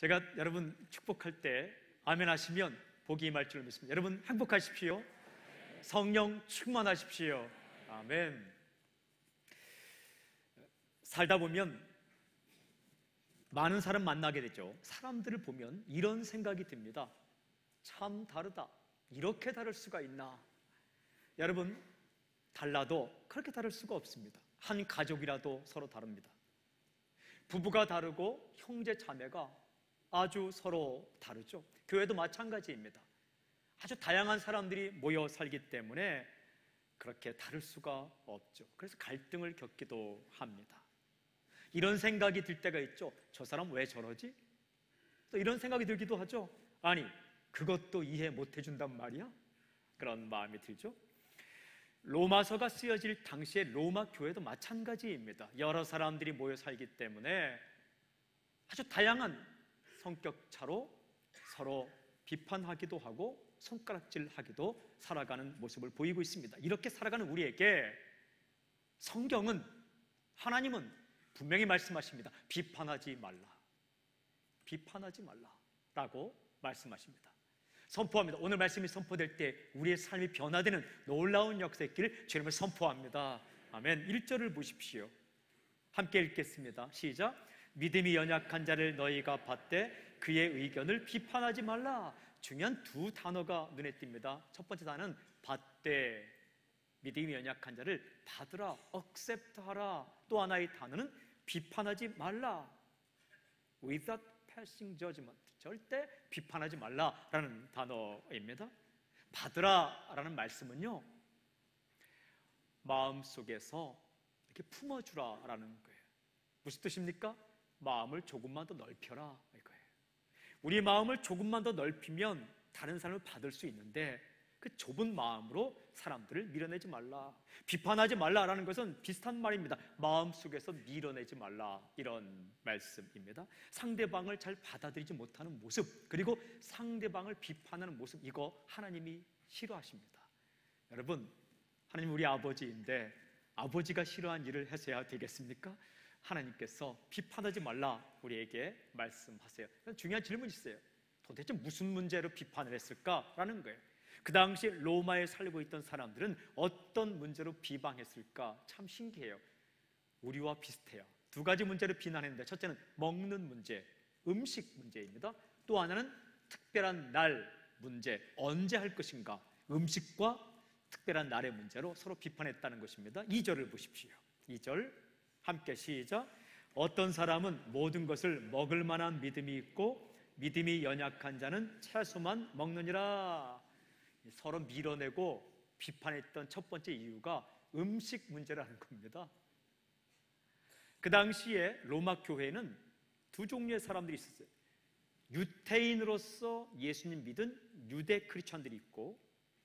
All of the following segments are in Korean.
제가 여러분 축복할 때 아멘 하시면 복이 임할 줄 믿습니다. 여러분 행복하십시오. 성령 충만하십시오. 아멘. 살다 보면 많은 사람 만나게 되죠. 사람들을 보면 이런 생각이 듭니다. 참 다르다. 이렇게 다를 수가 있나? 여러분, 달라도 그렇게 다를 수가 없습니다. 한 가족이라도 서로 다릅니다. 부부가 다르고 형제 자매가 아주 서로 다르죠. 교회도 마찬가지입니다. 아주 다양한 사람들이 모여 살기 때문에 그렇게 다를 수가 없죠. 그래서 갈등을 겪기도 합니다. 이런 생각이 들 때가 있죠. 저 사람 왜 저러지? 또 이런 생각이 들기도 하죠. 아니, 그것도 이해 못 해준단 말이야? 그런 마음이 들죠. 로마서가 쓰여질 당시에 로마 교회도 마찬가지입니다. 여러 사람들이 모여 살기 때문에 아주 다양한 성격차로 서로 비판하기도 하고 손가락질하기도 살아가는 모습을 보이고 있습니다. 이렇게 살아가는 우리에게 성경은, 하나님은 분명히 말씀하십니다. 비판하지 말라. 비판하지 말라라고 말씀하십니다. 선포합니다. 오늘 말씀이 선포될 때 우리의 삶이 변화되는 놀라운 역사의 길을 주님을 선포합니다. 아멘. 1절을 보십시오. 함께 읽겠습니다. 시작. 믿음이 연약한 자를 너희가 받되 그의 의견을 비판하지 말라. 중요한 두 단어가 눈에 띕니다. 첫 번째 단어는 받되, 믿음이 연약한 자를 받으라, accept하라. 또 하나의 단어는 비판하지 말라, without passing judgment. 절대 비판하지 말라라는 단어입니다. 받으라라는 말씀은요, 마음속에서 이렇게 품어주라라는 거예요. 무슨 뜻입니까? 마음을 조금만 더 넓혀라 이거예요. 우리 마음을 조금만 더 넓히면 다른 사람을 받을 수 있는데 그 좁은 마음으로 사람들을 밀어내지 말라. 비판하지 말라라는 것은 비슷한 말입니다. 마음속에서 밀어내지 말라, 이런 말씀입니다. 상대방을 잘 받아들이지 못하는 모습, 그리고 상대방을 비판하는 모습, 이거 하나님이 싫어하십니다. 여러분, 하나님 우리 아버지인데 아버지가 싫어한 일을 해서야 되겠습니까? 하나님께서 비판하지 말라 우리에게 말씀하세요. 중요한 질문이 있어요. 도대체 무슨 문제로 비판을 했을까라는 거예요. 그 당시 로마에 살고 있던 사람들은 어떤 문제로 비방했을까? 참 신기해요. 우리와 비슷해요. 두 가지 문제로 비난했는데, 첫째는 먹는 문제, 음식 문제입니다. 또 하나는 특별한 날 문제, 언제 할 것인가, 음식과 특별한 날의 문제로 서로 비판했다는 것입니다. 2절을 보십시오. 2절 함께 시작. 어떤 사람은 모든 것을 먹을 만한 믿음이 있고 믿음이 연약한 자는 채소만 먹느니라. 서로 밀어내고 비판했던 첫 번째 이유가 음식 문제라는 겁니다. 그 당시에 로마 교회는 두 종류의 사람들이 있었어요. 유태인으로서 예수님 믿은 유대 크리스천들이 있고,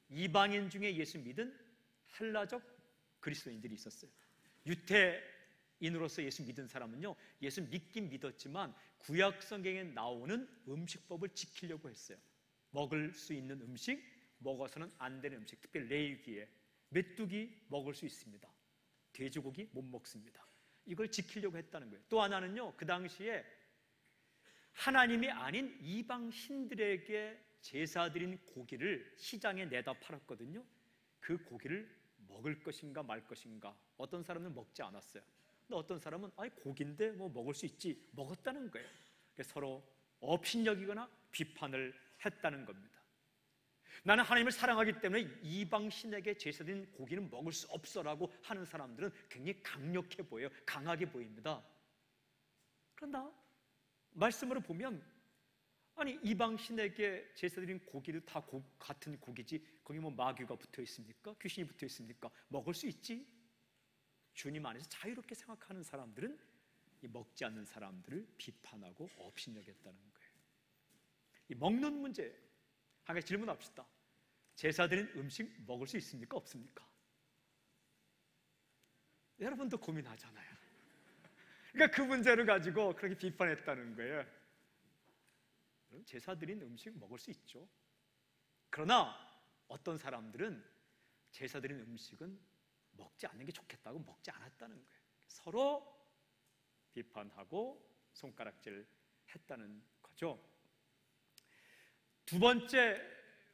이방인 중에 예수 믿은 헬라적 그리스도인들이 있었어요. 유태인으로서 예수 믿은 사람은요, 예수 믿긴 믿었지만 구약 성경에 나오는 음식법을 지키려고 했어요. 먹을 수 있는 음식, 먹어서는 안 되는 음식, 특별히 레위기에 메뚜기 먹을 수 있습니다. 돼지고기 못 먹습니다. 이걸 지키려고 했다는 거예요. 또 하나는요, 그 당시에 하나님이 아닌 이방 신들에게 제사 드린 고기를 시장에 내다 팔았거든요. 그 고기를 먹을 것인가 말 것인가. 어떤 사람은 먹지 않았어요. 근데 어떤 사람은 아니 고기인데 뭐 먹을 수 있지, 먹었다는 거예요. 서로 업신여기거나 비판을 했다는 겁니다. 나는 하나님을 사랑하기 때문에 이방 신에게 제사드린 고기는 먹을 수 없어라고 하는 사람들은 굉장히 강력해 보여요. 강하게 보입니다. 그러나 말씀으로 보면, 아니 이방 신에게 제사드린 고기도 다 같은 고기지, 거기 뭐 마귀가 붙어 있습니까? 귀신이 붙어 있습니까? 먹을 수 있지. 주님 안에서 자유롭게 생각하는 사람들은 이 먹지 않는 사람들을 비판하고 업신여겼다는 거예요. 이 먹는 문제, 한 가지 질문합시다. 제사드린 음식 먹을 수 있습니까? 없습니까? 여러분도 고민하잖아요. 그러니까 그 문제를 가지고 그렇게 비판했다는 거예요. 제사드린 음식 먹을 수 있죠. 그러나 어떤 사람들은 제사드린 음식은 먹지 않는 게 좋겠다고 먹지 않았다는 거예요. 서로 비판하고 손가락질 했다는 거죠. 거죠. 두 번째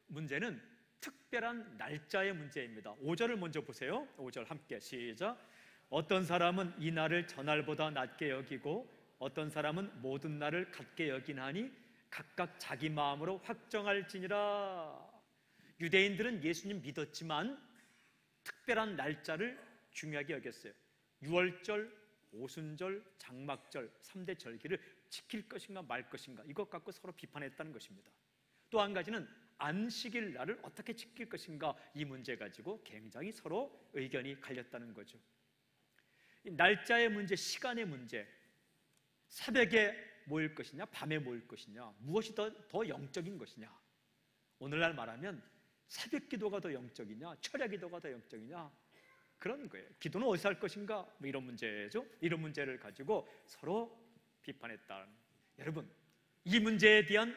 문제는 특별한 날짜의 문제입니다. 5절을 먼저 보세요. 5절 함께 시작. 어떤 사람은 이 날을 저날보다 낮게 여기고 어떤 사람은 모든 날을 같게 여기나니 각각 자기 마음으로 확정할지니라. 유대인들은 예수님 믿었지만 특별한 날짜를 중요하게 여겼어요. 유월절, 오순절, 장막절 3대 절기를 지킬 것인가 말 것인가 이것 갖고 서로 비판했다는 것입니다. 또 한 가지는 안식일 날을 어떻게 지킬 것인가 이 문제 가지고 굉장히 서로 의견이 갈렸다는 거죠. 이 날짜의 문제, 시간의 문제, 새벽에 모일 것이냐 밤에 모일 것이냐 무엇이 더 영적인 것이냐. 오늘날 말하면 새벽 기도가 더 영적이냐 철야 기도가 더 영적이냐 그런 거예요. 기도는 어디서 할 것인가 뭐 이런 문제죠. 이런 문제를 가지고 서로 비판했다. 여러분 이 문제에 대한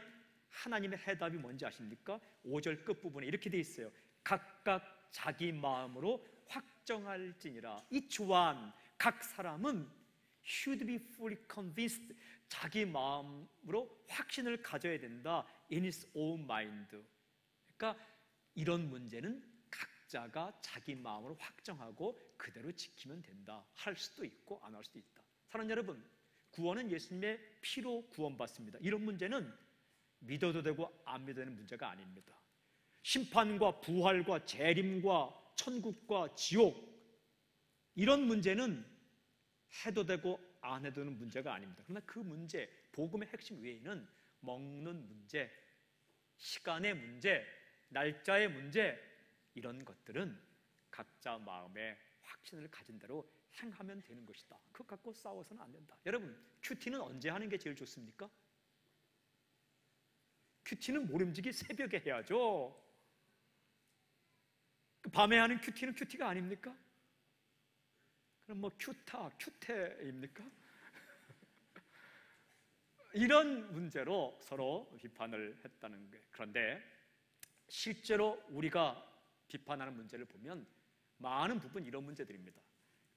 하나님의 해답이 뭔지 아십니까? 5절 끝부분에 이렇게 돼 있어요. 각각 자기 마음으로 확정할지니라. Each one, 각 사람은 should be fully convinced, 자기 마음으로 확신을 가져야 된다. In his own mind. 그러니까 이런 문제는 각자가 자기 마음으로 확정하고 그대로 지키면 된다. 할 수도 있고 안 할 수도 있다. 사랑하는 여러분, 구원은 예수님의 피로 구원받습니다. 이런 문제는 믿어도 되고 안 믿어도 되는 문제가 아닙니다. 심판과 부활과 재림과 천국과 지옥 이런 문제는 해도 되고 안 해도 되는 문제가 아닙니다. 그러나 그 문제, 복음의 핵심 외에는 먹는 문제, 시간의 문제, 날짜의 문제 이런 것들은 각자 마음에 확신을 가진 대로 행하면 되는 것이다. 그것 갖고 싸워서는 안 된다. 여러분, 큐티는 언제 하는 게 제일 좋습니까? 큐티는 모름지기 새벽에 해야죠. 밤에 하는 큐티는 큐티가 아닙니까? 그럼 뭐 큐태입니까? 이런 문제로 서로 비판을 했다는 거예요. 그런데 실제로 우리가 비판하는 문제를 보면 많은 부분 이런 문제들입니다.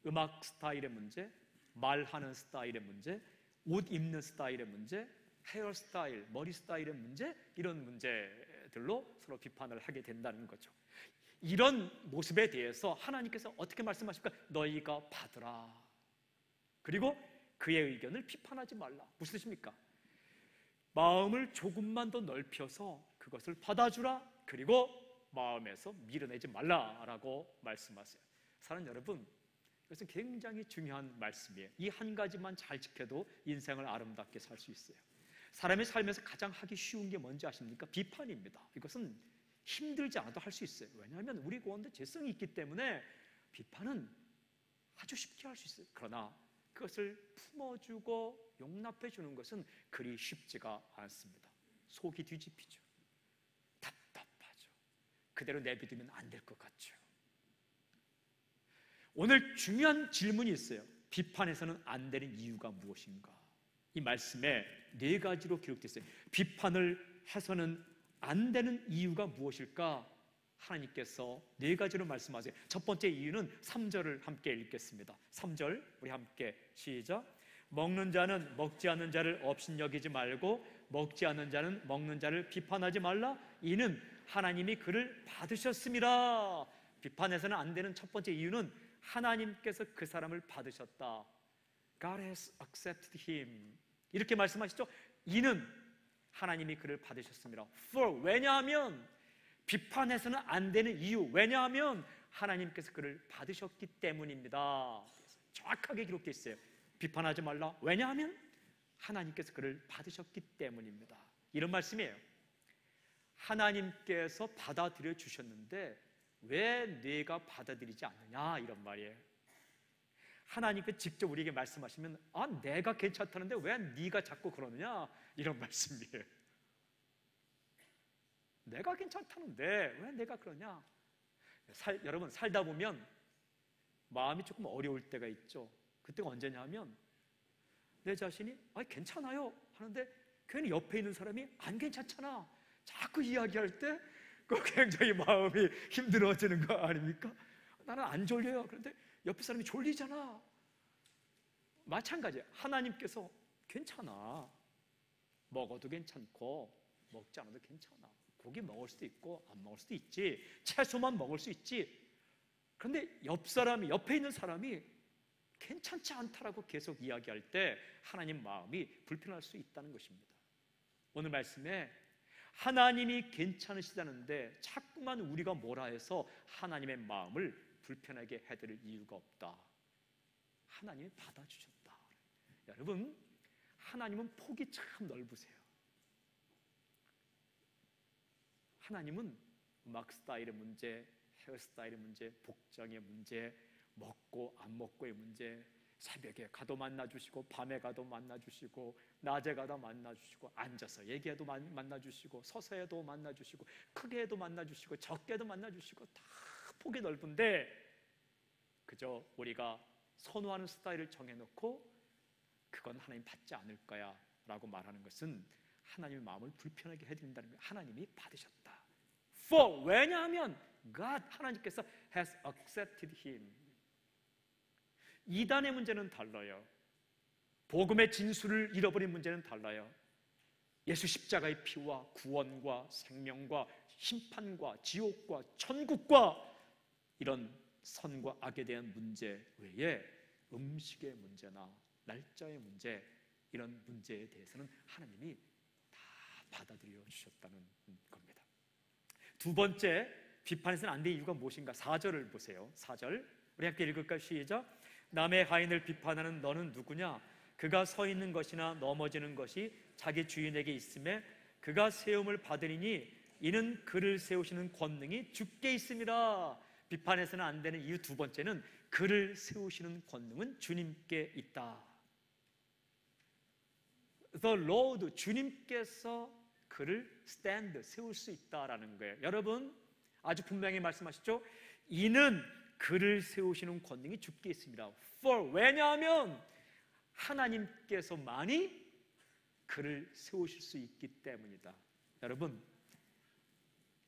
음악 스타일의 문제, 말하는 스타일의 문제, 옷 입는 스타일의 문제, 헤어 스타일, 머리 스타일의 문제 이런 문제들로 서로 비판을 하게 된다는 거죠. 이런 모습에 대해서 하나님께서 어떻게 말씀하십니까? 너희가 받으라. 그리고 그의 의견을 비판하지 말라. 무슨 뜻입니까? 마음을 조금만 더 넓혀서 그것을 받아주라. 그리고 마음에서 밀어내지 말라라고 말씀하세요. 사랑하는 여러분, 이것은 굉장히 중요한 말씀이에요. 이 한 가지만 잘 지켜도 인생을 아름답게 살 수 있어요. 사람의 삶에서 가장 하기 쉬운 게 뭔지 아십니까? 비판입니다. 이것은 힘들지 않아도 할 수 있어요. 왜냐하면 우리 가운데 죄성이 있기 때문에 비판은 아주 쉽게 할 수 있어요. 그러나 그것을 품어주고 용납해주는 것은 그리 쉽지가 않습니다. 속이 뒤집히죠. 답답하죠. 그대로 내비두면 안 될 것 같죠. 오늘 중요한 질문이 있어요. 비판해서는 안 되는 이유가 무엇인가? 이 말씀에 4가지로 기록되어 있어요. 비판을 해서는 안 되는 이유가 무엇일까? 하나님께서 4가지로 말씀하세요. 첫 번째 이유는 3절을 함께 읽겠습니다. 3절 우리 함께 시작. 먹는 자는 먹지 않는 자를 업신여기지 말고 먹지 않는 자는 먹는 자를 비판하지 말라. 이는 하나님이 그를 받으셨습니다. 비판해서는 안 되는 첫 번째 이유는 하나님께서 그 사람을 받으셨다. God has accepted him. 이렇게 말씀하시죠. 이는 하나님이 그를 받으셨습니다. For, 왜냐하면 비판해서는 안 되는 이유, 왜냐하면 하나님께서 그를 받으셨기 때문입니다. 정확하게 기록되어 있어요. 비판하지 말라. 왜냐하면 하나님께서 그를 받으셨기 때문입니다. 이런 말씀이에요. 하나님께서 받아들여 주셨는데 왜 내가 받아들이지 않느냐 이런 말이에요. 하나님께 직접 우리에게 말씀하시면 내가 괜찮다는데 왜 네가 자꾸 그러느냐 이런 말씀이에요. 내가 괜찮다는데 왜 내가 그러냐. 여러분 살다 보면 마음이 조금 어려울 때가 있죠. 그때가 언제냐면 내 자신이 괜찮아요 하는데 괜히 옆에 있는 사람이 안 괜찮잖아 자꾸 이야기할 때 그 굉장히 마음이 힘들어지는 거 아닙니까? 나는 안 졸려요. 그런데 옆에 사람이 졸리잖아. 마찬가지예요. 하나님께서 괜찮아. 먹어도 괜찮고 먹지 않아도 괜찮아. 고기 먹을 수도 있고 안 먹을 수도 있지. 채소만 먹을 수 있지. 그런데 옆에 있는 사람이 괜찮지 않다라고 계속 이야기할 때 하나님 마음이 불편할 수 있다는 것입니다. 오늘 말씀에 하나님이 괜찮으시다는데 자꾸만 우리가 뭐라 해서 하나님의 마음을 불편하게 해드릴 이유가 없다. 하나님이 받아주셨다. 여러분, 하나님은 폭이 참 넓으세요. 하나님은 음악 스타일의 문제, 헤어스타일의 문제, 복장의 문제, 먹고 안 먹고의 문제, 새벽에 가도 만나주시고 밤에 가도 만나주시고 낮에 가도 만나주시고 앉아서 얘기해도 만나주시고 서서 해도 만나주시고 크게 해도 만나주시고 적게 해도 만나주시고 다 폭이 넓은데 그저 우리가 선호하는 스타일을 정해놓고 그건 하나님 받지 않을 거야 라고 말하는 것은 하나님의 마음을 불편하게 해드린다는 거예요. 하나님이 받으셨다. For, 왜냐하면 God, 하나님께서 has accepted him. 이단의 문제는 달라요. 복음의 진수를 잃어버린 문제는 달라요. 예수 십자가의 피와 구원과 생명과 심판과 지옥과 천국과 이런 선과 악에 대한 문제 외에 음식의 문제나 날짜의 문제, 이런 문제에 대해서는 하나님이 다 받아들여 주셨다는 겁니다. 두 번째, 비판해서는 안 될 이유가 무엇인가? 4절을 보세요. 4절 우리 함께 읽을까요? 시작. 남의 하인을 비판하는 너는 누구냐? 그가 서 있는 것이나 넘어지는 것이 자기 주인에게 있음에 그가 세움을 받으리니 이는 그를 세우시는 권능이 주께 있습니다. 비판해서는 안 되는 이유 두 번째는 그를 세우시는 권능은 주님께 있다. The Lord, 주님께서 그를 stand, 세울 수 있다라는 거예요. 여러분, 아주 분명히 말씀하셨죠? 이는 그를 세우시는 권능이 주께 있습니다. For, 왜냐하면 하나님께서만이 그를 세우실 수 있기 때문이다. 여러분,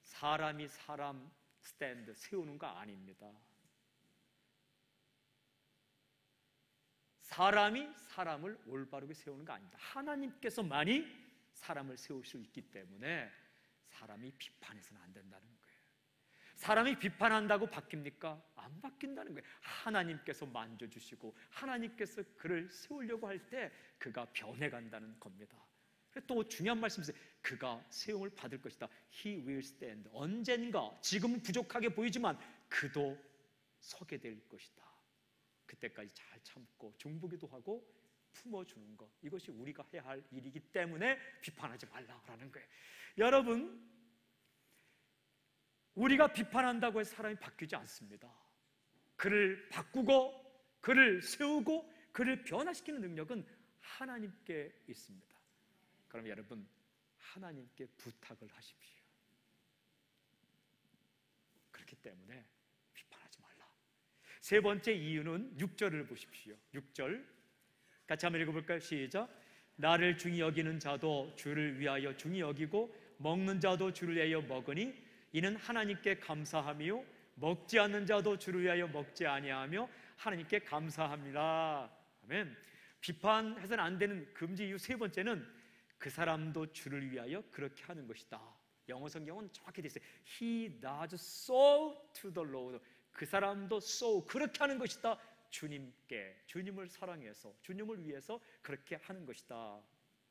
사람이 사람 스탠드 세우는 거 아닙니다. 사람이 사람을 올바르게 세우는 거 아닙니다. 하나님께서만이 사람을 세울 수 있기 때문에 사람이 비판해서는 안 된다는 거예요. 사람이 비판한다고 바뀝니까? 안 바뀐다는 거예요. 하나님께서 만져주시고 하나님께서 그를 세우려고 할 때 그가 변해간다는 겁니다. 또 중요한 말씀이 있어요. 그가 세움을 받을 것이다. He will stand. 언젠가, 지금은 부족하게 보이지만 그도 서게 될 것이다. 그때까지 잘 참고 중보기도 하고 품어주는 것, 이것이 우리가 해야 할 일이기 때문에 비판하지 말라라는 거예요. 여러분, 우리가 비판한다고 해서 사람이 바뀌지 않습니다. 그를 바꾸고 그를 세우고 그를 변화시키는 능력은 하나님께 있습니다. 그럼 여러분, 하나님께 부탁을 하십시오. 그렇기 때문에 비판하지 말라. 세 번째 이유는 6절을 보십시오. 6절 같이 한번 읽어볼까요? 시작. 나를 중히 여기는 자도 주를 위하여 중히 여기고 먹는 자도 주를 위하여 먹으니 이는 하나님께 감사하며 먹지 않는 자도 주를 위하여 먹지 아니하며 하나님께 감사합니다. 아멘. 비판해서는 안 되는 금지 이유 세 번째는 그 사람도 주를 위하여 그렇게 하는 것이다. 영어 성경은 정확히 되어 있어요. He does so to the Lord. 그 사람도 so, 그렇게 하는 것이다. 주님께, 주님을 사랑해서, 주님을 위해서 그렇게 하는 것이다.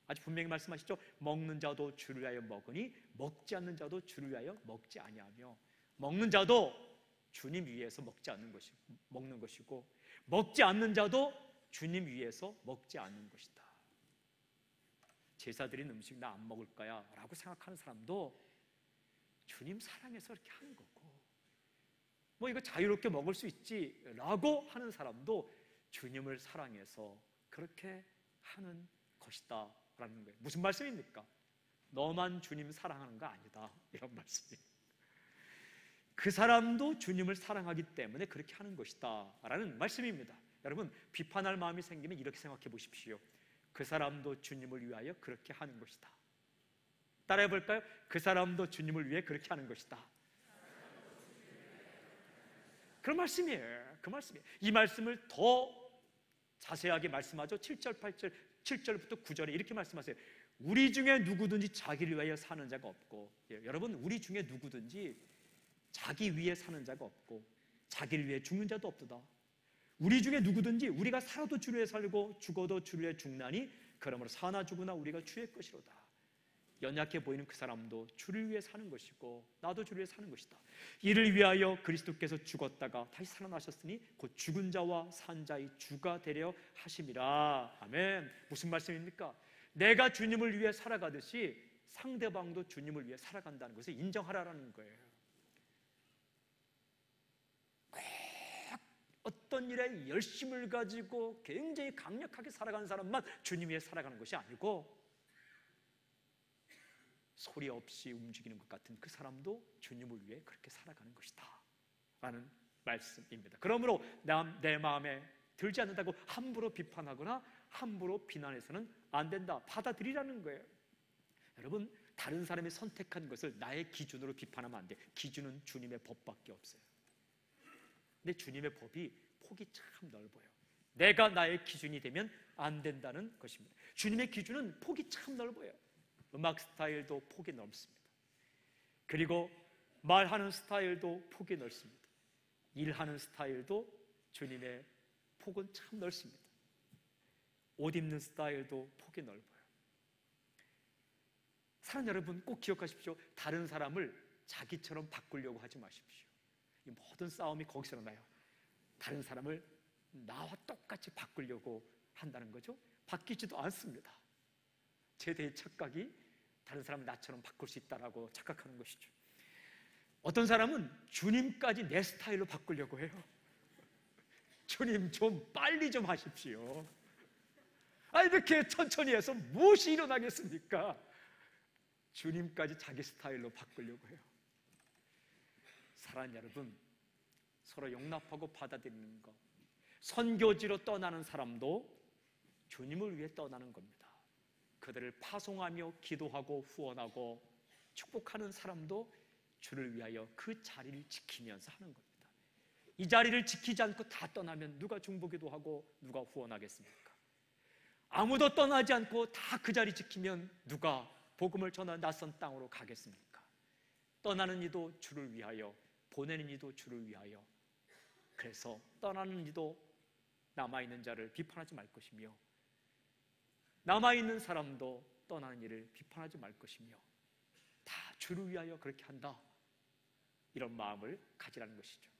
아주 분명히 말씀하시죠. 먹는 자도 주를 위하여 먹으니 먹지 않는 자도 주를 위하여 먹지 아니하며, 먹는 자도 주님 위해서 먹는 것이고 먹지 않는 자도 주님 위해서 먹지 않는 것이다. 제사 드린 음식 나 안 먹을 거야 라고 생각하는 사람도 주님 사랑해서 그렇게 하는 거고, 뭐 이거 자유롭게 먹을 수 있지 라고 하는 사람도 주님을 사랑해서 그렇게 하는 것이다 라는 거예요. 무슨 말씀입니까? 너만 주님 사랑하는 거 아니다, 이런 말씀이에요. 그 사람도 주님을 사랑하기 때문에 그렇게 하는 것이다 라는 말씀입니다. 여러분, 비판할 마음이 생기면 이렇게 생각해 보십시오. 그 사람도 주님을 위하여 그렇게 하는 것이다. 따라해 볼까요? 그 사람도 주님을 위해 그렇게 하는 것이다. 그런 말씀이에요. 그 말씀이에요. 이 말씀을 더 자세하게 말씀하죠. 7절, 8절, 7절부터 9절에 이렇게 말씀하세요. 우리 중에 누구든지 자기를 위하여 사는 자가 없고, 여러분, 우리 중에 누구든지 자기 위해 사는 자가 없고 자기를 위해 죽는 자도 없도다. 우리 중에 누구든지 우리가 살아도 주를 위해 살고 죽어도 주를 위해 죽나니 그러므로 사나 죽으나 우리가 주의 것이로다. 연약해 보이는 그 사람도 주를 위해 사는 것이고 나도 주를 위해 사는 것이다. 이를 위하여 그리스도께서 죽었다가 다시 살아나셨으니 곧 죽은 자와 산 자의 주가 되려 하심이라. 아멘. 무슨 말씀입니까? 내가 주님을 위해 살아가듯이 상대방도 주님을 위해 살아간다는 것을 인정하라는 거예요. 꼭 어떤 일에 열심을 가지고 굉장히 강력하게 살아가는 사람만 주님 위해 살아가는 것이 아니고 소리 없이 움직이는 것 같은 그 사람도 주님을 위해 그렇게 살아가는 것이다 라는 말씀입니다. 그러므로 내 마음에 들지 않는다고 함부로 비판하거나 함부로 비난해서는 안 된다. 받아들이라는 거예요. 여러분, 다른 사람이 선택한 것을 나의 기준으로 비판하면 안 돼. 기준은 주님의 법밖에 없어요. 근데 주님의 법이 폭이 참 넓어요. 내가 나의 기준이 되면 안 된다는 것입니다. 주님의 기준은 폭이 참 넓어요. 음악 스타일도 폭이 넓습니다. 그리고 말하는 스타일도 폭이 넓습니다. 일하는 스타일도 주님의 폭은 참 넓습니다. 옷 입는 스타일도 폭이 넓어요. 사랑 여러분, 꼭 기억하십시오. 다른 사람을 자기처럼 바꾸려고 하지 마십시오. 이 모든 싸움이 거기서 나요. 다른 사람을 나와 똑같이 바꾸려고 한다는 거죠. 바뀌지도 않습니다. 제 대의 착각이 다른 사람을 나처럼 바꿀 수 있다고 착각하는 것이죠. 어떤 사람은 주님까지 내 스타일로 바꾸려고 해요. 주님 좀 빨리 좀 하십시오. 이렇게 천천히 해서 무엇이 일어나겠습니까? 주님까지 자기 스타일로 바꾸려고 해요. 사랑하는 여러분, 서로 용납하고 받아들이는 것. 선교지로 떠나는 사람도 주님을 위해 떠나는 겁니다. 그들을 파송하며 기도하고 후원하고 축복하는 사람도 주를 위하여 그 자리를 지키면서 하는 겁니다. 이 자리를 지키지 않고 다 떠나면 누가 중보기도 하고 누가 후원하겠습니까? 아무도 떠나지 않고 다 그 자리 지키면 누가 복음을 전하 낯선 땅으로 가겠습니까? 떠나는 이도 주를 위하여, 보내는 이도 주를 위하여. 그래서 떠나는 이도 남아있는 자를 비판하지 말 것이며 남아있는 사람도 떠나는 이를 비판하지 말 것이며 다 주를 위하여 그렇게 한다, 이런 마음을 가지라는 것이죠.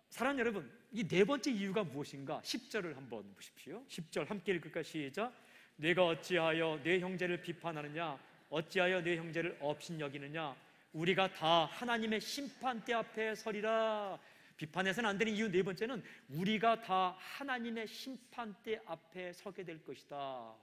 사랑하는 여러분, 이 네 번째 이유가 무엇인가? 10절을 한번 보십시오. 10절 함께 읽을까? 시작. 내가 어찌하여 내 형제를 비판하느냐? 어찌하여 내 형제를 업신여기느냐? 우리가 다 하나님의 심판대 앞에 서리라. 비판해서는 안 되는 이유 네 번째는 우리가 다 하나님의 심판대 앞에 서게 될 것이다.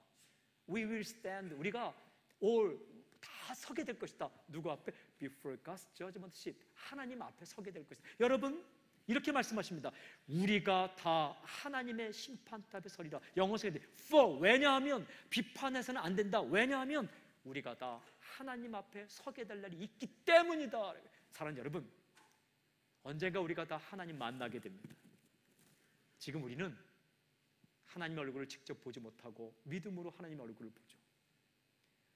We will stand. 우리가 all 다 서게 될 것이다. 누구 앞에? Before God's judgment seat. 하나님 앞에 서게 될 것이다. 여러분, 이렇게 말씀하십니다. 우리가 다 하나님의 심판대 앞에 서리라. 영어 서게 돼. For. 왜냐하면 비판해서는 안 된다. 왜냐하면 우리가 다 하나님 앞에 서게 될 날이 있기 때문이다. 사랑하는 여러분, 언젠가 우리가 다 하나님 만나게 됩니다. 지금 우리는 하나님의 얼굴을 직접 보지 못하고 믿음으로 하나님의 얼굴을 보죠.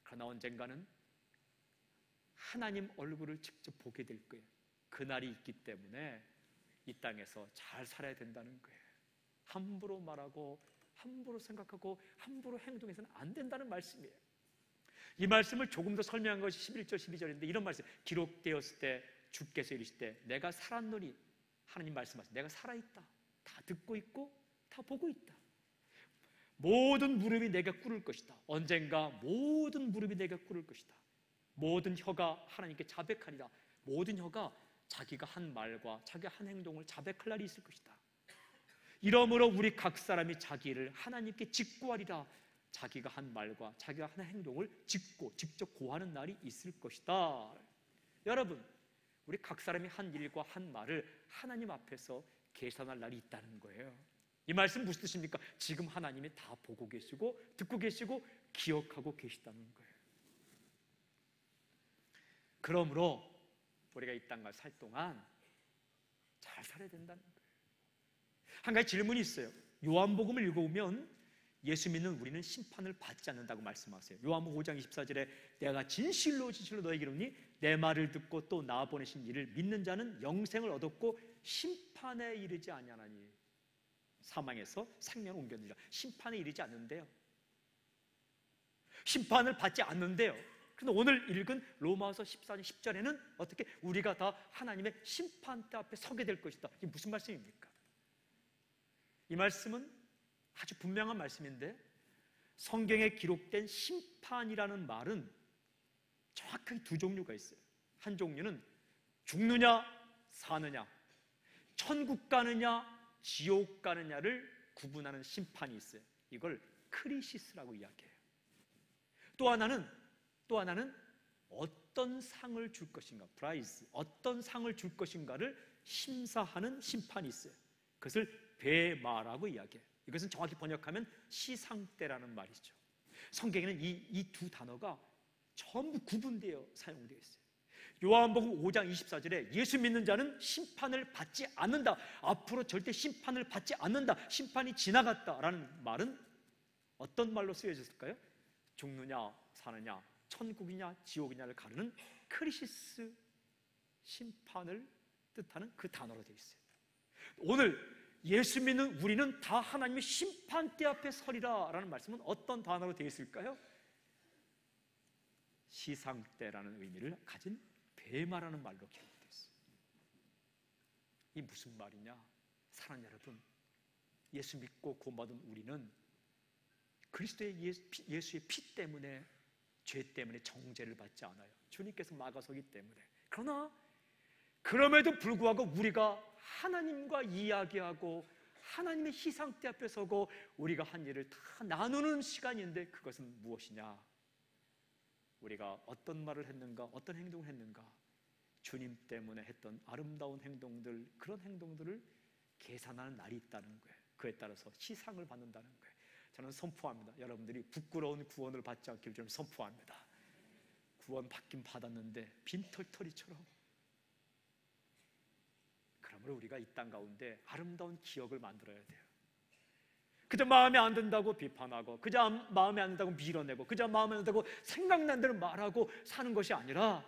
그러나 언젠가는 하나님 얼굴을 직접 보게 될 거예요. 그날이 있기 때문에 이 땅에서 잘 살아야 된다는 거예요. 함부로 말하고 함부로 생각하고 함부로 행동해서는 안 된다는 말씀이에요. 이 말씀을 조금 더 설명한 것이 11절 12절인데 이런 말씀, 기록되었을 때 주께서 이르실 때 내가 살았노니, 하나님 말씀하세요. 내가 살아있다. 다 듣고 있고 다 보고 있다. 모든 무릎이 내가 꿇을 것이다. 언젠가 모든 무릎이 내가 꿇을 것이다. 모든 혀가 하나님께 자백하리라. 모든 혀가 자기가 한 말과 자기가 한 행동을 자백할 날이 있을 것이다. 이러므로 우리 각 사람이 자기를 하나님께 직고하리라. 자기가 한 말과 자기가 한 행동을 직접 고하는 날이 있을 것이다. 여러분, 우리 각 사람이 한 일과 한 말을 하나님 앞에서 계산할 날이 있다는 거예요. 이 말씀 무슨 뜻입니까? 지금 하나님이 다 보고 계시고 듣고 계시고 기억하고 계시다는 거예요. 그러므로 우리가 이 땅을 살 동안 잘 살아야 된다는 거예요. 한 가지 질문이 있어요. 요한복음을 읽어보면 예수 믿는 우리는 심판을 받지 않는다고 말씀하세요. 요한복음 5장 24절에 내가 진실로 진실로 너에게 이르노니 내 말을 듣고 또 나 보내신 이를 믿는 자는 영생을 얻었고 심판에 이르지 아니하나니, 사망에서 생명을 옮겼느니라. 심판에 이르지 않는데요. 심판을 받지 않는데요. 그런데 오늘 읽은 로마서 14장 10절에는 어떻게 우리가 다 하나님의 심판대 앞에 서게 될 것이다. 이게 무슨 말씀입니까? 이 말씀은 아주 분명한 말씀인데, 성경에 기록된 심판이라는 말은 정확하게 두 종류가 있어요. 한 종류는 죽느냐 사느냐, 천국 가느냐 지옥 가느냐를 구분하는 심판이 있어요. 이걸 크리시스라고 이야기해요. 또 하나는 어떤 상을 줄 것인가, 프라이즈, 어떤 상을 줄 것인가를 심사하는 심판이 있어요. 그것을 베마라고 이야기해요. 이것은 정확히 번역하면 시상대라는 말이죠. 성경에는 이 두 단어가 전부 구분되어 사용되어 있어요. 요한복음 5장 24절에 예수 믿는 자는 심판을 받지 않는다, 앞으로 절대 심판을 받지 않는다, 심판이 지나갔다라는 말은 어떤 말로 쓰여졌을까요? 죽느냐 사느냐, 천국이냐 지옥이냐를 가르는 크리시스, 심판을 뜻하는 그 단어로 되어 있어요. 오늘 예수 믿는 우리는 다 하나님의 심판대 앞에 서리라 라는 말씀은 어떤 단어로 되어 있을까요? 시상대라는 의미를 가진 베마라는 말로 기록되어 있어요. 이 무슨 말이냐? 사랑하는 여러분, 예수 믿고 구원받은 우리는 그리스도의 예수의 피 때문에, 죄 때문에 정죄를 받지 않아요. 주님께서 막아서기 때문에. 그러나 그럼에도 불구하고 우리가 하나님과 이야기하고 하나님의 희상대 앞에 서고 우리가 한 일을 다 나누는 시간인데, 그것은 무엇이냐? 우리가 어떤 말을 했는가, 어떤 행동을 했는가, 주님 때문에 했던 아름다운 행동들, 그런 행동들을 계산하는 날이 있다는 거예요. 그에 따라서 시상을 받는다는 거예요. 저는 선포합니다. 여러분들이 부끄러운 구원을 받지 않기를 좀 선포합니다. 구원 받긴 받았는데 빈털터리처럼. 그러므로 우리가 이 땅 가운데 아름다운 기억을 만들어야 돼요. 그저 마음에 안 든다고 비판하고, 그저 마음에 안 든다고 밀어내고, 그저 마음에 안 든다고 생각난 대로 말하고 사는 것이 아니라,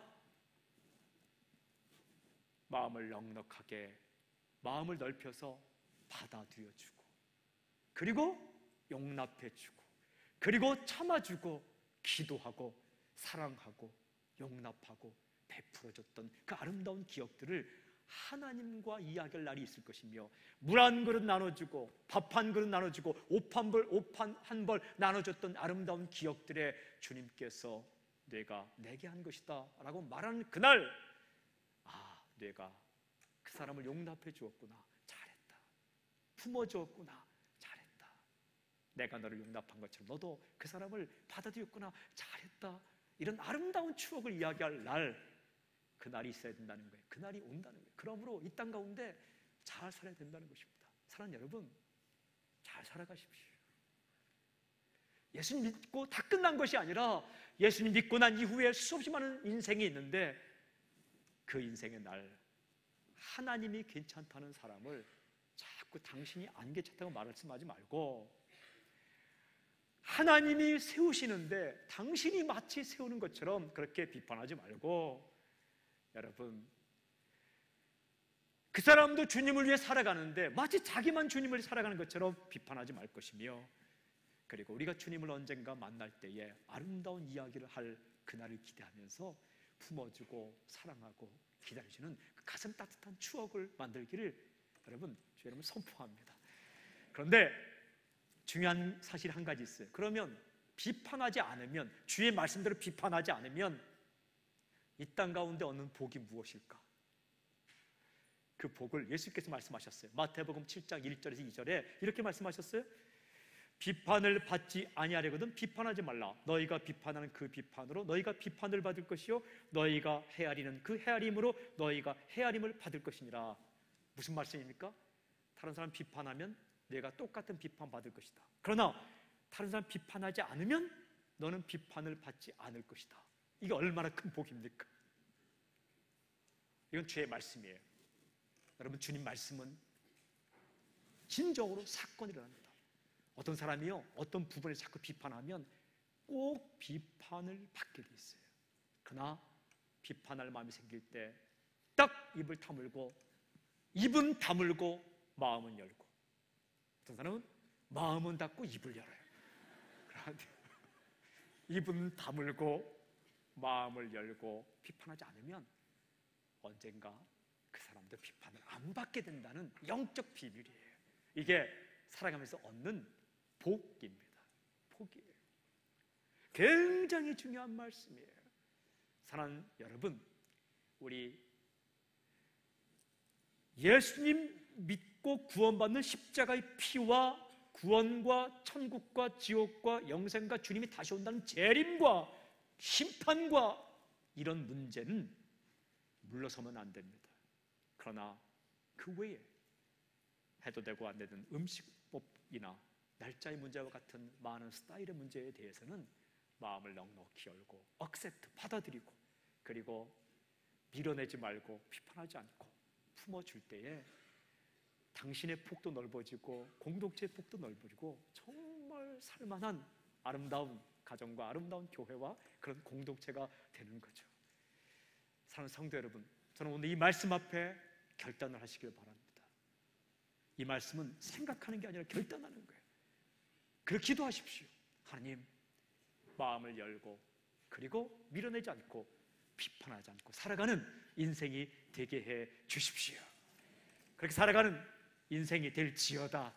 마음을 넉넉하게, 마음을 넓혀서 받아들여주고, 그리고 용납해주고, 그리고 참아주고, 기도하고, 사랑하고, 용납하고, 베풀어줬던 그 아름다운 기억들을 하나님과 이야기할 날이 있을 것이며, 물 한 그릇 나눠주고, 밥 한 그릇 나눠주고, 옷 한 벌 나눠줬던 아름다운 기억들에 주님께서 내가 내게 한 것이다 라고 말하는 그날, 아, 내가 그 사람을 용납해 주었구나, 잘했다. 품어주었구나, 잘했다. 내가 너를 용납한 것처럼 너도 그 사람을 받아들였구나, 잘했다. 이런 아름다운 추억을 이야기할 날, 그날이 있어야 된다는 거예요. 그날이 온다는 거예요. 그러므로 이 땅 가운데 잘 살아야 된다는 것입니다. 사랑하는 여러분, 잘 살아가십시오. 예수님 믿고 다 끝난 것이 아니라, 예수님 믿고 난 이후에 수없이 많은 인생이 있는데, 그 인생의 날 하나님이 괜찮다는 사람을 자꾸 당신이 안 괜찮다고 말씀하지 말고, 하나님이 세우시는데 당신이 마치 세우는 것처럼 그렇게 비판하지 말고, 여러분, 그 사람도 주님을 위해 살아가는데 마치 자기만 주님을 살아가는 것처럼 비판하지 말 것이며, 그리고 우리가 주님을 언젠가 만날 때에 아름다운 이야기를 할 그날을 기대하면서 품어주고 사랑하고 기다려주는 그 가슴 따뜻한 추억을 만들기를 여러분, 주 여러분 선포합니다. 그런데 중요한 사실이 한 가지 있어요. 그러면 비판하지 않으면, 주의 말씀대로 비판하지 않으면 이 땅 가운데 얻는 복이 무엇일까? 그 복을 예수께서 말씀하셨어요. 마태복음 7장 1절에서 2절에 이렇게 말씀하셨어요. 비판을 받지 아니하려거든 비판하지 말라. 너희가 비판하는 그 비판으로 너희가 비판을 받을 것이요, 너희가 헤아리는 그 헤아림으로 너희가 헤아림을 받을 것이니라. 무슨 말씀입니까? 다른 사람 비판하면 내가 똑같은 비판 받을 것이다. 그러나 다른 사람 비판하지 않으면 너는 비판을 받지 않을 것이다. 이게 얼마나 큰 복입니까? 이건 주의 말씀이에요. 여러분, 주님 말씀은 진정으로 사건이 일어납니다. 어떤 사람이요, 어떤 부분을 자꾸 비판하면 꼭 비판을 받게 돼 있어요. 그러나 비판할 마음이 생길 때 딱 입을 다물고, 입은 다물고 마음은 열고, 어떤 사람은 마음은 닫고 입을 열어요. 그런데 입은 다물고 마음을 열고 비판하지 않으면 언젠가 그 사람도 비판을 안 받게 된다는 영적 비밀이에요. 이게 살아가면서 얻는 복입니다. 복이에요. 굉장히 중요한 말씀이에요. 사랑하는 여러분, 우리 예수님 믿고 구원받는 십자가의 피와 구원과 천국과 지옥과 영생과 주님이 다시 온다는 재림과 심판과 이런 문제는 물러서면 안 됩니다. 그러나 그 외에 해도 되고 안 되는 음식법이나 날짜의 문제와 같은 많은 스타일의 문제에 대해서는 마음을 넉넉히 열고 억셉트, 받아들이고, 그리고 밀어내지 말고 비판하지 않고 품어줄 때에 당신의 폭도 넓어지고 공동체의 폭도 넓어지고 정말 살만한 아름다운 가정과 아름다운 교회와 그런 공동체가 되는 거죠. 사랑하는 성도 여러분, 저는 오늘 이 말씀 앞에 결단을 하시길 바랍니다. 이 말씀은 생각하는 게 아니라 결단하는 거예요. 그렇게 기도하십시오. 하나님, 마음을 열고 그리고 밀어내지 않고 비판하지 않고 살아가는 인생이 되게 해 주십시오. 그렇게 살아가는 인생이 될지어다.